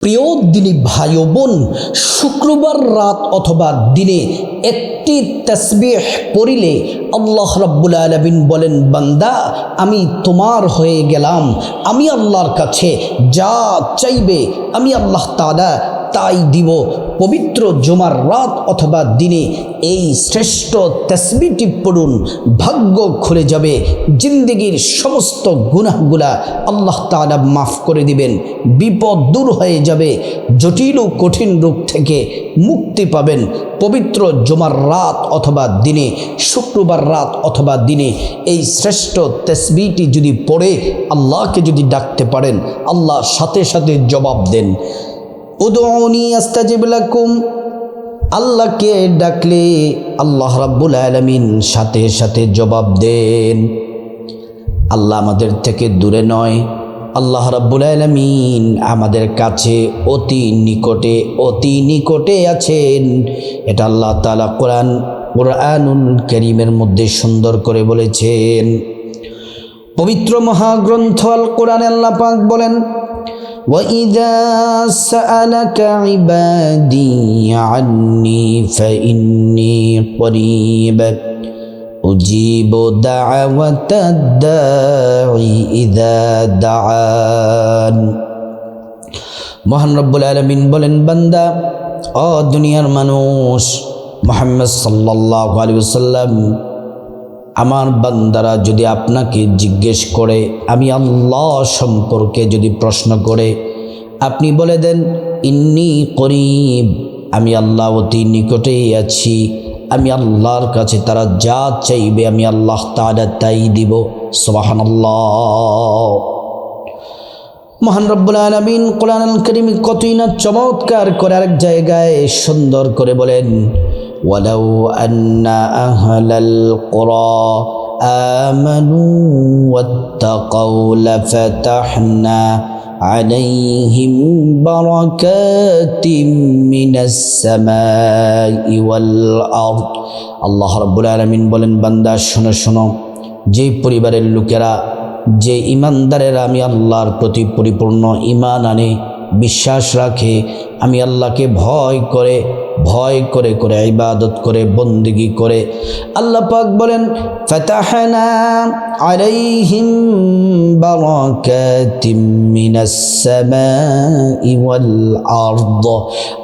প্রিয় দিনী ভাই ও বোন, শুক্রবার রাত অথবা দিনে একটি তাসবিহ পড়িলে আল্লাহ রাব্বুল আলামিন বলেন, বান্দা আমি তোমার হয়ে গেলাম। আমি আল্লাহর কাছে যা চাইবে আমি আল্লাহ তাআলা তাই দিব। পবিত্র জুমার রাত অথবা দিনে এই শ্রেষ্ঠ তাসবিহটি পড়ুন, ভাগ্য খুলে যাবে, জিন্দেগির সমস্ত গুনাহগুলা আল্লাহ তাআলা মাফ করে দিবেন, বিপদ দূর হয়ে যাবে, জটিল ও কঠিন রোগ থেকে মুক্তি পাবেন। পবিত্র জুমার রাত অথবা দিনে, শুক্রবার রাত অথবা দিনে এই শ্রেষ্ঠ তাসবিহটি যদি পড়ে আল্লাহকে যদি ডাকতে পারেন, আল্লাহ সাথে সাথে জবাব দেন। উদউনি আস্তাজিব লাকুম, আল্লাহকে ডাকলে আল্লাহ রাব্বুল আলামিন সাথে সাথে জবাব দেন। আল্লাহ আমাদের থেকে দূরে নয়, আল্লাহ রাব্বুল আলামিন আমাদের কাছে অতি নিকটে আছেন। এটা আল্লাহ তাআলা কুরআনুল কারীমের মধ্যে সুন্দর করে বলেছেন। পবিত্র মহাগ্রন্থ আল কোরআনে আল্লাহ পাক বলেন, وَإِذَا سَأَلَكَ عِبَادِي عَنِّي فَإِنِّي قَرِيبٌ أُجِيبُ دَعْوَةَ الدَّاعِ إِذَا دَعَانِ। মহান রব্বুল আলামিন বলেন, বান্দা ও দুনিয়ার মানুষ, মুহাম্মদ সাল্লাল্লাহু আলাইহি ওয়াসাল্লাম, আমার বান্দারা যদি আপনাকে জিজ্ঞেস করে, আমি আল্লাহ সম্পর্কে যদি প্রশ্ন করে, আপনি বলে দেন ইন্নী করিব, আমি আল্লাহ অতি নিকটেই আছি। আমি আল্লাহর কাছে তারা যা চাইবে আমি আল্লাহ তাআলা তাই দিব। সুবহানাল্লাহ। মহান রব্বুল আলামিন কোরআনুল কারীমে কতই না চমৎকার করে আরেক জায়গায় সুন্দর করে বলেন, ওয়ালাউ আন্না আহলাল কুরা আমানু ওয়াত্তাকাউ লাফাতাহনা আলাইহিম বারাকাতিম মিনাস সামাই ওয়াল আরদ। আল্লাহ রাব্বুল আলামিন বলেন, বান্দা শোনো শোনো, যে পরিবারের লোকেরা, যে ইমানদারেরা আমি আল্লাহর প্রতি পরিপূর্ণ ঈমান আনে, বিশ্বাস রাখে, আমি আল্লাহকে ভয় করে করে ইবাদত করে বন্দেগী করে, আল্লাহ পাক বলেন ফাতাহনা আলাইহিম বারাকাতিম মিনাস সামাই ওয়াল আরদ।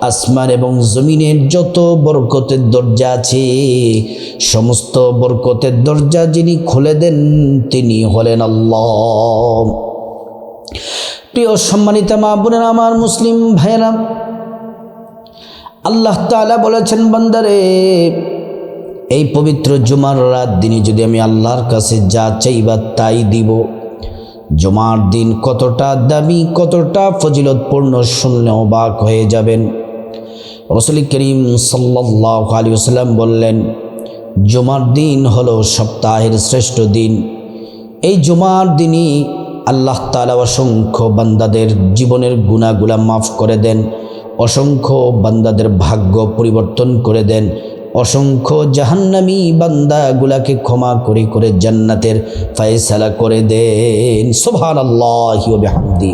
আসমান এবং জমিনের যত বরকতের দরজা আছে, সমস্ত বরকতের দরজা যিনি খুলে দেন তিনি হলেন আল্লাহ। প্রিয় সম্মানিত মা বোনেরা, আমার মুসলিম ভাইয়েরা, আল্লাহ তাআলা বলেছেন, বান্দারে এই পবিত্র জুমার রাত দিনে যদি আমি আল্লাহর কাছে যা চাইবা তাই দিব। জুমার দিন কতটা দামি, কতটা ফজিলতপূর্ণ শুনলে অবাক হয়ে যাবেন। রাসূল করিম সাল্লাল্লাহু আলাইহি ওয়াসাল্লাম বললেন, জুমার দিন হলো সপ্তাহের শ্রেষ্ঠ দিন। এই জুমার দিনই আল্লাহ তাআলা অসংখ্য বান্দাদের জীবনের গুনাহগুলা মাফ করে দেন, অসংখ্য বান্দাদের ভাগ্য পরিবর্তন করে দেন, অসংখ্য জাহান্নামী বান্দাগুলাকে ক্ষমা করে করে জান্নাতের ফয়সালা করে দেন। সুবহানাল্লাহি ওয়া বিহামদি।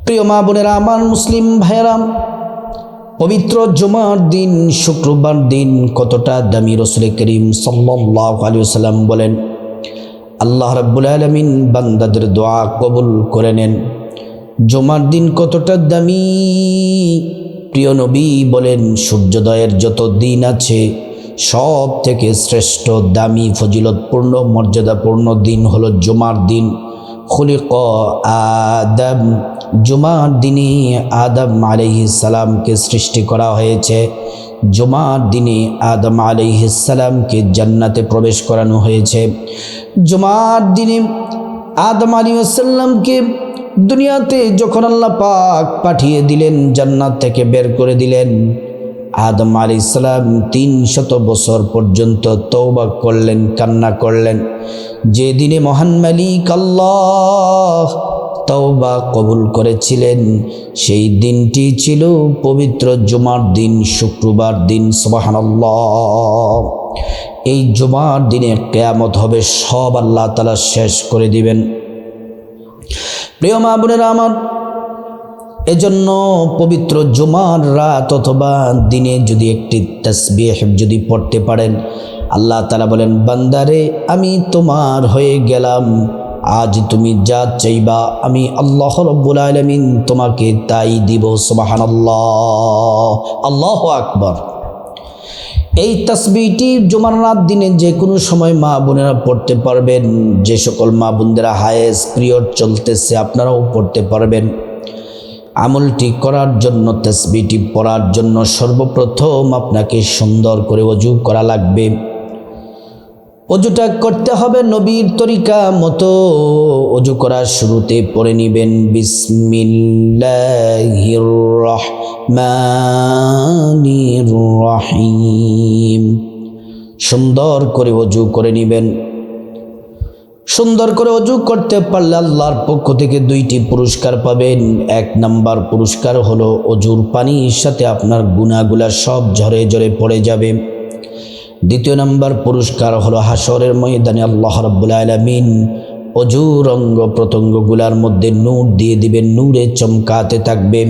প্রিয় মা বোনেরা, আমার মুসলিম ভাইয়েরা, পবিত্র জুমার দিন, শুক্রবার দিন কতটা দামি। রাসূল করিম সাল্লাল্লাহু আলাইহি ওয়াসাল্লাম বলেন, আল্লাহ রাব্বুল আলামিন বান্দাদের দোয়া কবুল করে নেন। জুমার দিন কতটা দামি। প্রিয় নবী বলেন, সূর্যোদয়ের যত দিন আছে সব থেকে শ্রেষ্ঠ, দামি, ফজিলতপূর্ণ, মর্যাদাপূর্ণ দিন হলো জুমার দিন। খুলিক আদম, জুমার দিনে আদম আলাইহিস সালামকে সৃষ্টি করা হয়েছে। জুমার দিনে আদম আলাইহিস সালামকে জান্নাতে প্রবেশ করানো হয়েছে। জুমার দিনে আদম আলাইহিস সালামকে দুনিয়াতে যখন আল্লাহ পাক পাঠিয়ে দিলেন, জান্নাত থেকে বের করে দিলেন, আদম আলাইহিস সালাম 300 বছর পর্যন্ত তওবা করলেন, কান্না করলেন। যে দিনে মহান মালিক আল্লাহ তওবা কবুল করেছিলেন, সেই দিনটি ছিল পবিত্র জুমার দিন, শুক্রবার দিন। সুবহানাল্লাহ। এই জুমার দিনে কিয়ামত হবে, সব আল্লাহ তাআলা শেষ করে দিবেন। প্রিয় মা বোনেরা আমার, এজন্য পবিত্র জুমার রাত অথবা দিনে যদি একটি তাসবিহ যদি পড়তে পারেন, আল্লাহ তাআলা বলেন, বান্দারে আমি তোমার হয়ে গেলাম, আজ তুমি যা চাইবা আমি আল্লাহ রাব্বুল আলামিন তোমাকে তাই দিব। সুবহানাল্লাহ, আল্লাহু আকবার। এই তাসবিহটি জুমার রাত দিনে যে কোনো সময় মা বোনেরা পড়তে পারবেন। যে সকল মা বোনেরা হায়েস পিরিয়ড চলতেছে আপনারাও পড়তে পারবেন। আমলটি করার জন্য, তাসবিহটি পড়ার জন্য সর্বপ্রথম আপনাকে সুন্দর করে ওযু করা লাগবে। ওযুটা করতে হবে নবীর তরিকা মতো। ওযু করার শুরুতে পড়ে নেবেন বিসমিল্লাহির রহমানির রহিম। সুন্দর করে ওযু করে নেবেন। সুন্দর করে ওযু করতে পারলে আল্লাহর পক্ষ থেকে 2টি পুরস্কার পাবেন। 1 নাম্বার পুরস্কার হলো ওযুর পানির সাথে আপনার গুনাহগুলা সব ঝরে ঝরে পড়ে যাবে। 2 নাম্বার পুরস্কার হলো হাসরের ময়দানে আল্লাহ রাব্বুল আলামিন ওযুর অঙ্গ প্রত্যঙ্গগুলার মধ্যে নূর দিয়ে দিবেন, নূরে চমকাতে থাকবে।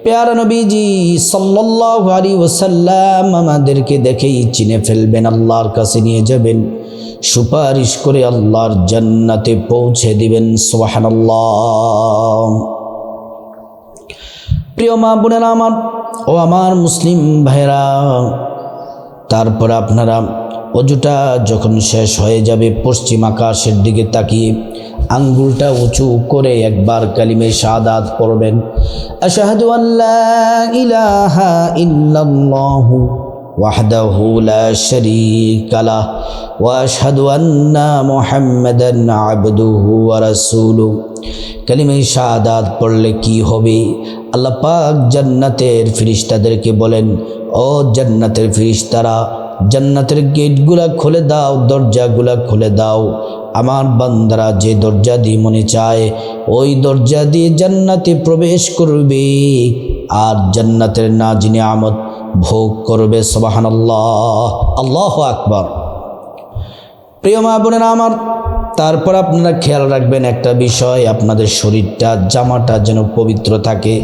প্যারা নবীজি সাল্লাল্লাহু আলাইহি ওয়াসাল্লাম আমাদেরকে দেখেই চিনে ফেলবেন, আল্লাহর কাছে নিয়ে যাবেন, সুপারিশ করে আল্লাহর জান্নাতে পৌঁছে দিবেন। সুবহানাল্লাহ। প্রিয় মা বোনেরা আমার ও আমার মুসলিম ভাইরা, তারপর আপনারা ওযুটা যখন শেষ হয়ে যাবে, পশ্চিম আকাশের দিকে তাকিয়ে আঙ্গুলটা উঁচু করে একবার কালিমে শাহাদাত পড়বেন। আশহাদু আল্লা ইলাহা ইল্লাল্লাহু ওয়াহদাহু লা শারীকা লাহ ওয়া আশহাদু আন্না মুহাম্মাদান আবদুহু ওয়া রাসূলুহু। কালিমে শাহাদাত পড়লে কি হবে? আল্লাহ পাক জান্নাতের ফেরেশতাদেরকে বলেন, ও জান্নাতের ফেরেশতারা, জান্নাতের গেটগুলা খুলে দাও, দরজাগুলা খুলে দাও। আমার বান্দারা যে দরজা দিয়ে মনে চায় ওই দরজা দিয়ে জান্নাতে প্রবেশ করবে আর জান্নাতের নাজ নিয়ামত ভোগ করবে। সুবহানাল্লাহ, আল্লাহু আকবার। প্রিয় মা বোনেরা আমার, তারপর আপনারা খেয়াল রাখবেন একটা বিষয়, আপনাদের শরীরটা, জামাটা যেন পবিত্র থাকে।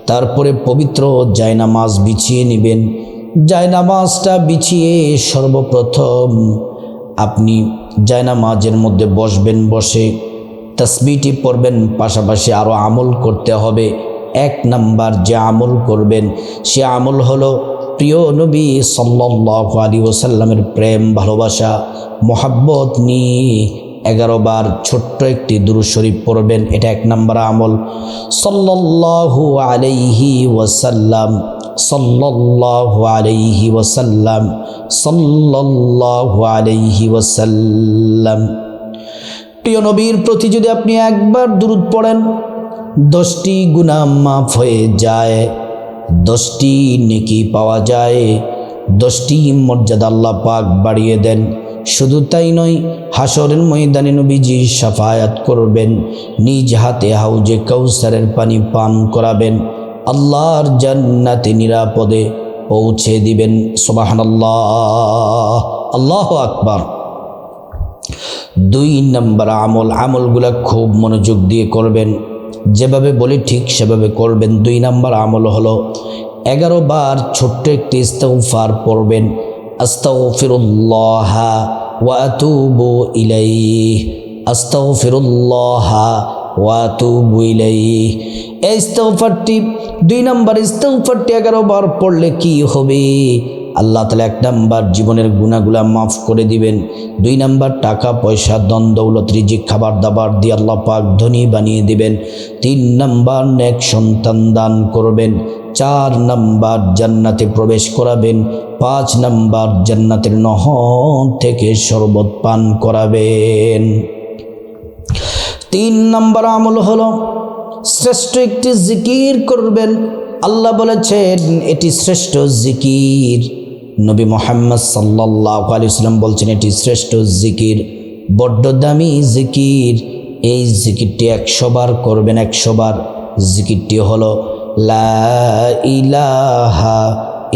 তারপরে পবিত্র জায়নামাজ বিছিয়ে নেবেন। জায়নামাজটা বিছিয়ে সর্বপ্রথম আপনি জায়নামাজের মধ্যে বসবেন। বসে তাসবিহটি পড়বেন, পাশাপাশি আরও আমল করতে হবে। 1 নাম্বার যে আমল করবেন সে আমল হলো প্রিয় নবী সাল্লাল্লাহু আলাইহি ওয়াসাল্লামের প্রেম ভালোবাসা মোহাব্বত নিয়ে 11 বার ছোট্ট একটি দুরূদ শরীফ পড়বেন। এটা 1 নাম্বার আমল। সাল্লাল্লাহু আলাইহি ওয়াসাল্লাম, সাল্লাল্লাহু আলাইহি ওয়াসাল্লাম, সাল্লাল্লাহু আলাইহি ওয়াসাল্লাম। প্রিয় নবীর প্রতি যদি আপনি একবার দুরূদ পড়েন, 10টি গুনাহ মাফ হয়ে যায়, 10টি নেকি পাওয়া যায়, 10টি মর্যাদা আল্লাহ পাক বাড়িয়ে দেন। শুধু তাই নয়, হাসরের ময়দানে নবীজি শাফায়াত করবেন, নিজ হাতে হাউজে কাউসারের পানি পান করাবেন, আল্লাহর জান্নাতে নিরাপদে পৌঁছে দিবেন। সুবহানাল্লাহ, আল্লাহু আকবার। 2 নাম্বার আমলগুলা খুব মনোযোগ দিয়ে করবেন। যেভাবে বলি ঠিক সেভাবে করবেন। 2 নাম্বার আমল হলো 11 বার ছোট্ট একটি ইস্তিগফার পড়বেন। আস্তাগফিরুল্লাহ ওয়া আতুবু ইলাইহি, আস্তাগফিরুল্লাহ ওয়া আতুবু ইলাইহি। এই ইস্তিগফারটি 2 নাম্বার ইস্তিগফারটি 11 বার পড়লে কি হবে? আল্লাহ তাআলা 1 নাম্বার জীবনের গুনাহগুলা মাফ করে দিবেন। 2 নাম্বার টাকা পয়সা ধন দৌলত রিজিক খাবার দাবার দিয়ে আল্লাহ পাক ধনী বানিয়ে দিবেন। 3 নাম্বার নেক সন্তান দান করবেন। 4 নাম্বার জান্নাতে প্রবেশ করাবেন। 5 নাম্বার জান্নাতের নহর থেকে শরবত পান করাবেন। 3 নাম্বার আমল হলো শ্রেষ্ঠ একটি জিকির করবেন। আল্লাহ বলেছেন এটি শ্রেষ্ঠ জিকির। নবী মুহাম্মদ সাল্লাল্লাহু আলাইহি ওয়াসাল্লাম বলছেন এটি শ্রেষ্ঠ জিকির, বড্ড দামি জিকির। এই জিকিরটি 100 বার করবেন, 100 বার। জিকিরটি হলো লা ইলাহা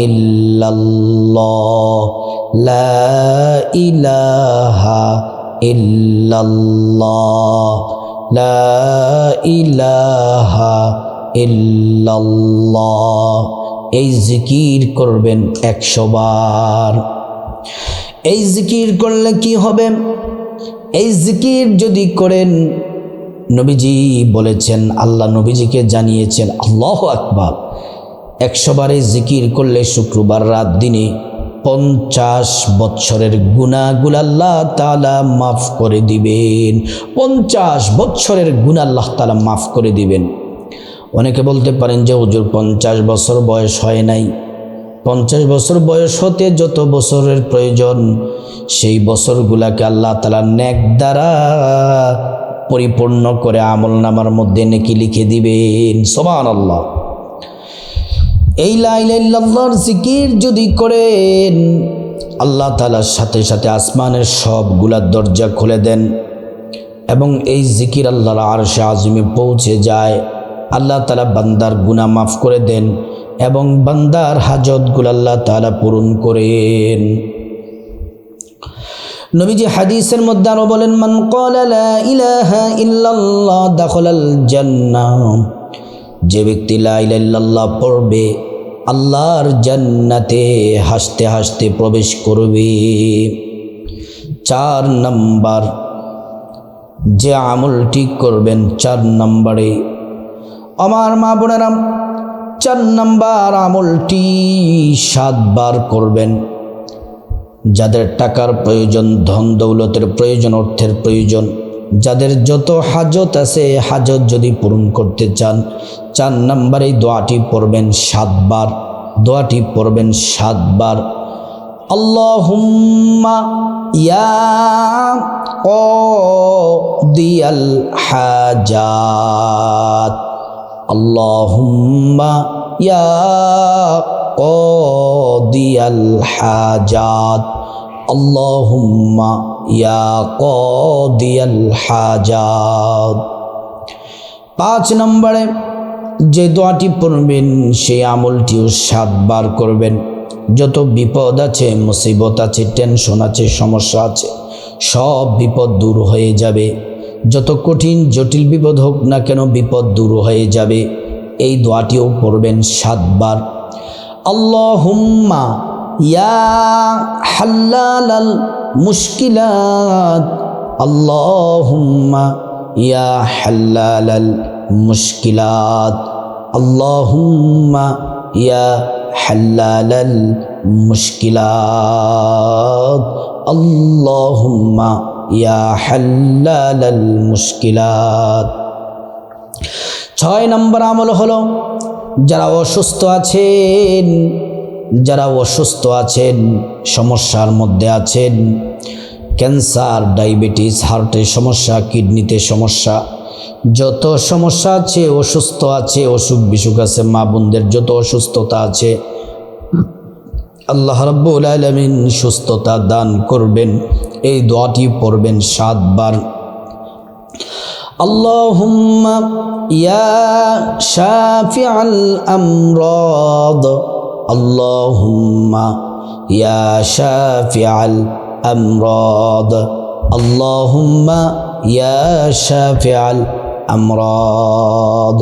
ইল্লাল্লাহ, লা ইলাহা ইল্লাল্লাহ, লা ইলাহা ইল্লাল্লাহ। এই জিকির করবেন 100 বার। এই জিকির করলে কি হবে? এই জিকির যদি করেন, নবীজি বলেছেন, আল্লাহ নবীজিকে জানিয়েছেন, আল্লাহু আকবার, 100 বারে জিকির করলে শুক্রবার রাত দিনে 50 বৎসরের গুনাহগুলো আল্লাহ তাআলা মাফ করে দিবেন। 50 বৎসরের গুনাহ আল্লাহ তাআলা মাফ করে দিবেন। অনেকে বলতে পারেন যে হুজুর 50 বছর বয়স হয় নাই। 50 বছর বয়স হতে যত বছরের প্রয়োজন, সেই বছরগুলাকে আল্লাহ তাআলা নেক দ্বারা পরিপূর্ণ করে আমলনামার মধ্যে নেকি লিখে দিবেন। সুবহানাল্লাহ। এই লা ইলাহা ইল্লাল্লাহর জিকির যদি করেন, আল্লাহ তাআলার সাথে সাথে আসমানের সবগুলা দরজা খুলে দেন এবং এই জিকির আল্লাহর আরশে আজিমে পৌঁছে যায়। আল্লাহ তাআলা বান্দার গুনাহ মাফ করে দেন এবং বান্দার হাজতগুলো আল্লাহ তাআলা পূরণ করেন। নবীজি হাদিসের মধ্যে আরো বলেন, মান ক্বালা লা ইলাহা ইল্লাল্লাহ দাখালাল জান্নাহ। যে ব্যক্তি লা ইলাহা ইল্লাল্লাহ পড়বে, আল্লাহর জান্নাতে হাসতে হাসতে প্রবেশ করবে। 4 নাম্বার যে আমলটি করবেন, 4 নম্বরে আমার মা বোনেরা, 4 নাম্বার আমলটি 7 বার করবেন। যাদের টাকার প্রয়োজন, ধন দৌলতের প্রয়োজন, অর্থের প্রয়োজন, যাদের যত হাজত আছে, হাজত যদি পূরণ করতে চান, 4 নম্বরে দোয়াটি পড়বেন 7 বার। দোয়াটি পড়বেন 7 বার। আল্লাহুম্মা ইয়া কাদিয়াল হাজাত, আল্লাহুম্মা ইয়া কাদিয়াল হাজাত, আল্লাহুম্মা ইয়া কাদিয়াল হাজাত। 5 নম্বরে যে দোয়াটি পড়বেন, সেই আমলটিও 7 বার করবেন। যত বিপদ আছে, মুসিবত আছে, টেনশন আছে, সমস্যা আছে, সব বিপদ দূর হয়ে যাবে। যত কঠিন জটিল বিপদ হোক না কেন, বিপদ দূর হয়ে যাবে। এই দোয়াটিও পড়বেন 7 বার। আল্লাহুম্মা ইয়া হাল্লালাল মুশকিলাত, আল্লাহুম্মা ইয়া হাল্লালাল মুশকিলাত, আল্লাহুম্মা ইয়া হাল্লালাল মুশকিলাত, আল্লাহুম্মা ইয়া হাল্লালাল মুশকিলাত। 6 নম্বর আমল হলো, যারা অসুস্থ আছেন, যারা অসুস্থ আছেন, সমস্যার মধ্যে আছেন, ক্যান্সার, ডায়াবেটিস, হার্টের সমস্যা, কিডনিতে সমস্যা, যত সমস্যা আছে, অসুস্থ আছে, অসুখ বিসুখ আছে, মা বোনদের যত অসুস্থতা আছে, আল্লাহ রাব্বুল আলামিন সুস্থতা দান করবেন। এই দোয়াটি পড়বেন 7 বার। আল্লাহুম্মা ইয়া শাফিআল আমরাদ, আল্লাহুম্মা ইয়া শাফিআল আমরাদ, আল্লাহুম্মা ইয়া শাফিআল আমরাদ।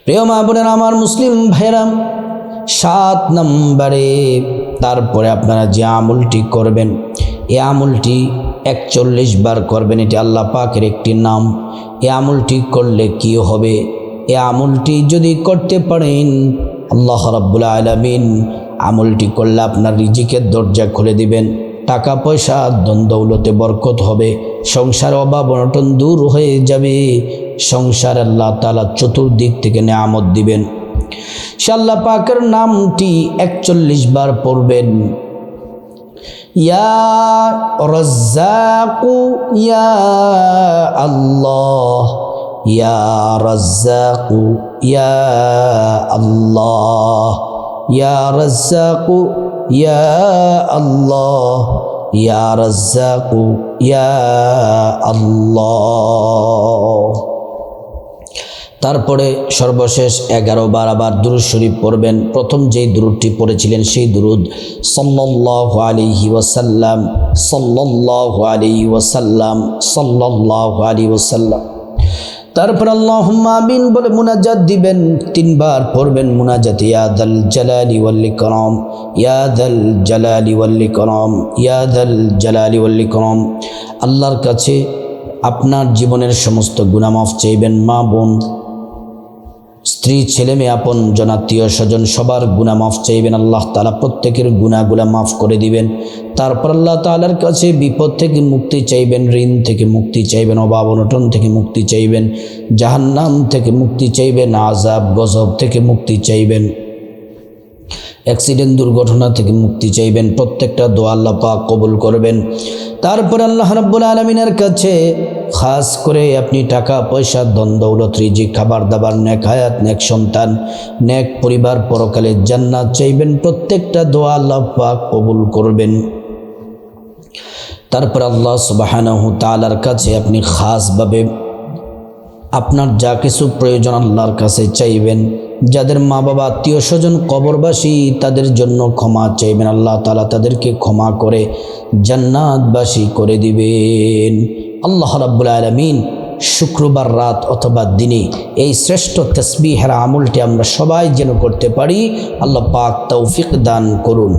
প্রিয় মা বোনেরা, আমার মুসলিম ভাইরা, 7 নম্বরে তারপরে আপনারা যে আমলটি করবেন, এই আমলটি 41 বার করবেন। এটি আল্লাহ পাকের একটি নাম। এই আমলটি করলে কি হবে? এই আমলটি যদি করতে পারেন, আল্লাহ রাব্বুল আলামিন আমলটি করলে আপনার রিজিকের দরজা খুলে দিবেন। টাকা পয়সা, ধন দৌলতে বরকত হবে, সংসার অভাব অনটন দূর হয়ে যাবে, সংসার আল্লাহ তাআলা চতুর্দিক থেকে নেয়ামত দিবেন। সে আল্লাহ পাকের নামটি 41 বার পড়বেন। ইয়া রাজ্জাকু ইয়া আল্লাহ, ইয়া রাজ্জাকু ইয়া আল্লাহ, ইয়া রাজ্জাকু ইয়া আল্লাহ, ইয়া রাজ্জাকু ইয়া আল্লাহ। তারপরে সর্বশেষ 11 বার আবার দুরূদ শরীফ পড়বেন। প্রথম যেই দুরূদটি পড়েছিলেন সেই দুরূদ, সাল্লাল্লাহু আলাইহি ওয়াসাল্লাম, সাল্লাল্লাহু আলাইহি ওয়াসাল্লাম, সাল্লাল্লাহু আলাইহি ওয়াসাল্লাম। তারপর আল্লাহুম্মা আমিন বলে মুনাজাত দিবেন, 3 বার পড়বেন মুনাজাত, ইয়া যাল জালালি ওয়াল ইকরাম, ইয়া যাল জালালি ওয়াল ইকরাম, ইয়া যাল জালালি ওয়াল ইকরাম। আল্লাহর কাছে আপনার জীবনের সমস্ত গুনাহ মাফ চাইবেন, মা বোন স্ত্রী ছেলে মেয়ে আপন জনাত্মীয় স্বজন সবার গুনাহ মাফ চাইবেন। আল্লাহ তাআলা প্রত্যেকের গুনাহগুলা মাফ করে দিবেন। তারপর আল্লাহ তাআলার কাছে বিপদ থেকে মুক্তি চাইবেন, ঋণ থেকে মুক্তি চাইবেন, অভাব অনটন থেকে মুক্তি চাইবেন, জাহান্নাম থেকে মুক্তি চাইবেন, আযাব গজব থেকে মুক্তি চাইবেন, অ্যাক্সিডেন্ট দুর্ঘটনা থেকে মুক্তি চাইবেন। প্রত্যেকটা দোয়া আল্লাহ পাক কবুল করবেন। তারপর আল্লাহ রাব্বুল আলামিনের কাছে খাস করে আপনি টাকা পয়সা ধন দৌলত রিজিক খাবার দাবার নেক হায়াত নেক সন্তান নেক পরিবার পরকালে জান্নাত চাইবেন। প্রত্যেকটা দোয়া আল্লাহ পাক কবুল করবেন। তারপর আল্লাহ সুবহানাহু তাআলার কাছে আপনি খাসভাবে আপনার যা কিছু প্রয়োজন আল্লাহর কাছে চাইবেন। যাদের মা বাবা আত্মীয় স্বজন কবরবাসী তাদের জন্য ক্ষমা চাইবেন, আল্লাহ তাআলা তাদেরকে ক্ষমা করে জান্নাতবাসী করে দিবেন। আল্লাহ রাব্বুল আলামিন শুক্রবার রাত অথবা দিনে এই শ্রেষ্ঠ তাসবিহের আমলটি আমরা সবাই যেন করতে পারি। আল্লাহ পাক তৌফিক দান করুন।